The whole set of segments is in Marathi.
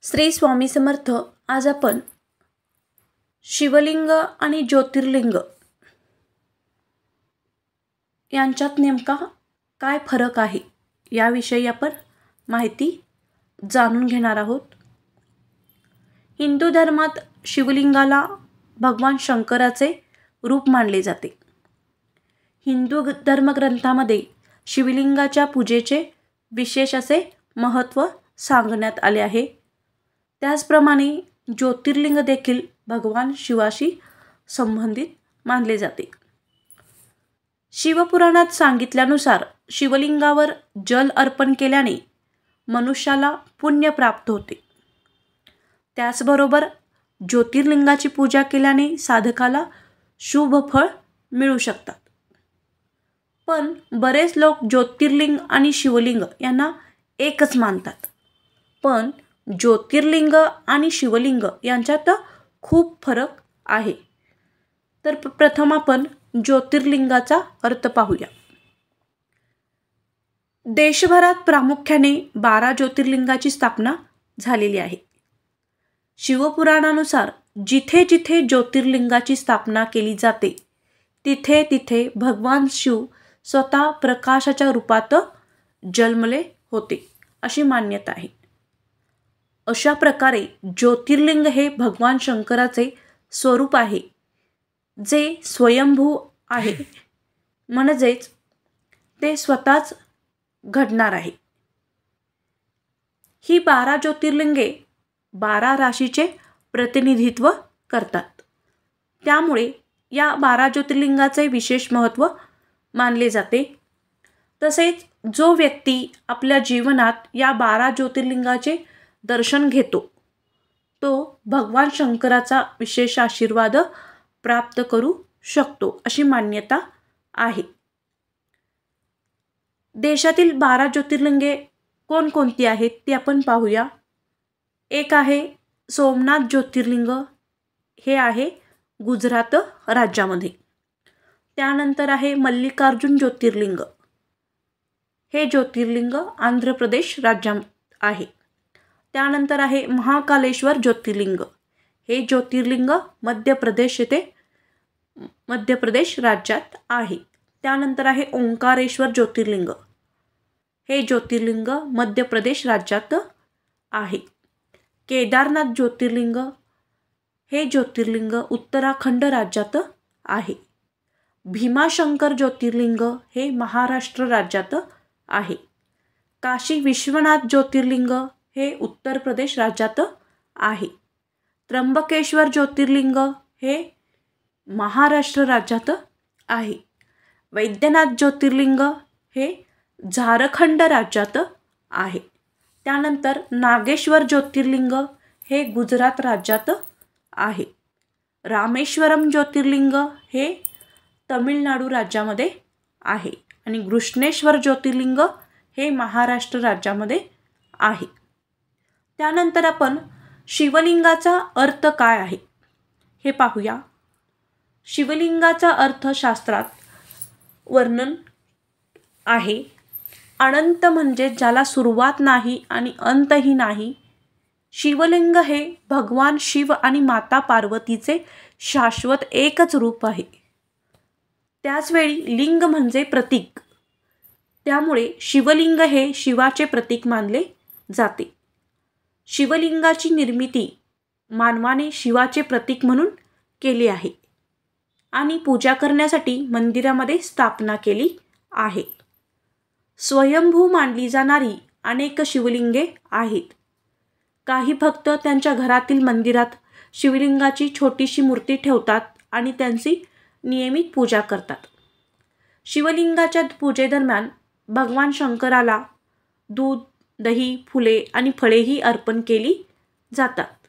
श्री स्वामी समर्थ. आज आपण शिवलिंग आणि ज्योतिर्लिंग यांच्यात नेमका काय फरक आहे याविषयी आपण माहिती जाणून घेणार आहोत. हिंदू धर्मात शिवलिंगाला भगवान शंकराचे रूप मानले जाते. हिंदू धर्मग्रंथामध्ये शिवलिंगाच्या पूजेचे विशेष असे महत्त्व सांगण्यात आले आहे. त्याचप्रमाणे ज्योतिर्लिंग देखील भगवान शिवाशी संबंधित मानले जाते. शिवपुराणात सांगितल्यानुसार शिवलिंगावर जल अर्पण केल्याने मनुष्याला पुण्य प्राप्त होते. त्याचबरोबर ज्योतिर्लिंगाची पूजा केल्याने साधकाला शुभ फळ मिळू शकतात. पण बरेच लोक ज्योतिर्लिंग आणि शिवलिंग यांना एकच मानतात. पण ज्योतिर्लिंग आणि शिवलिंग यांच्यात खूप फरक आहे. तर प्रथम आपण ज्योतिर्लिंगाचा अर्थ पाहूया. देशभरात प्रामुख्याने 12 ज्योतिर्लिंगाची स्थापना झालेली आहे. शिवपुराणानुसार जिथे जिथे ज्योतिर्लिंगाची स्थापना केली जाते तिथे तिथे भगवान शिव स्वतः प्रकाशाच्या रूपात जन्मले होते अशी मान्यता आहे. अशा प्रकारे ज्योतिर्लिंग हे भगवान शंकराचे स्वरूप आहे, जे स्वयंभू आहे, म्हणजेच ते स्वतःच घडणार आहे. ही 12 ज्योतिर्लिंगे 12 राशीचे प्रतिनिधित्व करतात. त्यामुळे या 12 ज्योतिर्लिंगाचे विशेष महत्त्व मानले जाते. तसेच जो व्यक्ती आपल्या जीवनात या 12 ज्योतिर्लिंगाचे दर्शन घेतो तो भगवान शंकराचा विशेष आशीर्वाद प्राप्त करू शकतो अशी मान्यता आहे. देशातील 12 ज्योतिर्लिंगे कोणकोणती आहेत ती आपण पाहूया. एक आहे सोमनाथ ज्योतिर्लिंग, हे आहे गुजरात राज्यामध्ये. त्यानंतर आहे मल्लिकार्जुन ज्योतिर्लिंग, हे ज्योतिर्लिंग आंध्र प्रदेश राज्यात आहे. त्यानंतर आहे महाकालेश्वर ज्योतिर्लिंग, हे ज्योतिर्लिंग मध्य प्रदेश राज्यात आहे. त्यानंतर आहे ओंकारेश्वर ज्योतिर्लिंग, हे ज्योतिर्लिंग मध्य प्रदेश राज्यात आहे. केदारनाथ ज्योतिर्लिंग, हे ज्योतिर्लिंग उत्तराखंड राज्यात आहे. भीमाशंकर ज्योतिर्लिंग, हे महाराष्ट्र राज्यात आहे. काशी विश्वनाथ ज्योतिर्लिंग, हे उत्तर प्रदेश राज्यात आहे. त्र्यंबकेश्वर ज्योतिर्लिंग, हे महाराष्ट्र राज्यात आहे. वैद्यनाथ ज्योतिर्लिंग, हे झारखंड राज्यात आहे. त्यानंतर नागेश्वर ज्योतिर्लिंग, हे गुजरात राज्यात आहे. रामेश्वरम ज्योतिर्लिंग, हे तमिळनाडू राज्यामध्ये आहे. आणि घृष्णेश्वर ज्योतिर्लिंग, हे महाराष्ट्र राज्यामध्ये आहे. त्यानंतर आपण शिवलिंगाचा अर्थ काय आहे हे पाहूया. शिवलिंगाचा अर्थ शास्त्रात वर्णन आहे. अनंत म्हणजे ज्याला सुरुवात नाही आणि अंतही नाही. शिवलिंग हे भगवान शिव आणि माता पार्वतीचे शाश्वत एकच रूप आहे. त्याचवेळी लिंग म्हणजे प्रतीक, त्यामुळे शिवलिंग हे शिवाचे प्रतीक मानले जाते. शिवलिंगाची निर्मिती मानवाने शिवाचे प्रतीक म्हणून केली आहे आणि पूजा करण्यासाठी मंदिरामध्ये स्थापना केली आहे. स्वयंभू मानली जाणारी अनेक शिवलिंगे आहेत. काही भक्त त्यांच्या घरातील मंदिरात शिवलिंगाची छोटीशी मूर्ती ठेवतात आणि त्यांची नियमित पूजा करतात. शिवलिंगाच्या पूजेदरम्यान भगवान शंकराला दूध, दही, फुले आणि फळेही अर्पण केली जातात.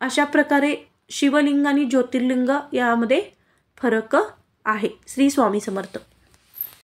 अशा प्रकारे शिवलिंग आणि ज्योतिर्लिंग यामध्ये फरक आहे. श्री स्वामी समर्थ.